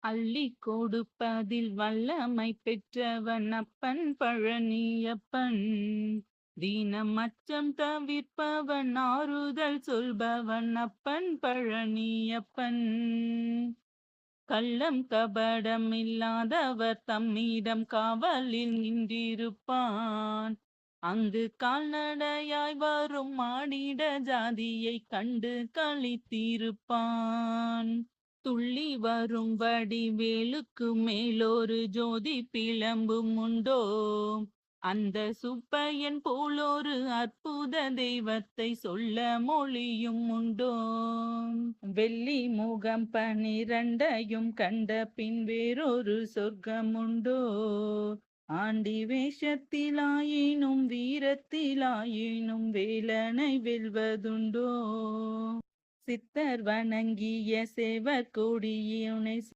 அள்ளிக் கொடுப்பதில் வல்லமை பெற்றவன் அப்பன் பழனியப்பன். தீனம் அச்சம் தவிர்ப்பவன் ஆறுதல் சொல்பவன் அப்பன் பழனியப்பன். கள்ளம் கபடம் இல்லாதவர் தம்மிடம் காவலில் நின்றிருப்பான். அங்கு கால்நடையாய் வரும் மானிட ஜாதியை கண்டு களித்திருப்பான். துள்ளி வரும் வடிவேலுக்கு மேலொரு ஜோதி பிளம்பும் உண்டோ? அந்த சுப்பையன் போலொரு அற்புத தெய்வத்தை சொல்ல மொழியும் உண்டோ? வெள்ளி முகம் 12யும் கண்ட பின் வேறொரு சொர்க்கம் உண்டோ? ஆண்டி வேஷத்திலாயினும் வீரத்திலாயினும் வேலனை வெல்வதுண்டோ? சித்தர் வணங்கிய சேவர் கொடியுனை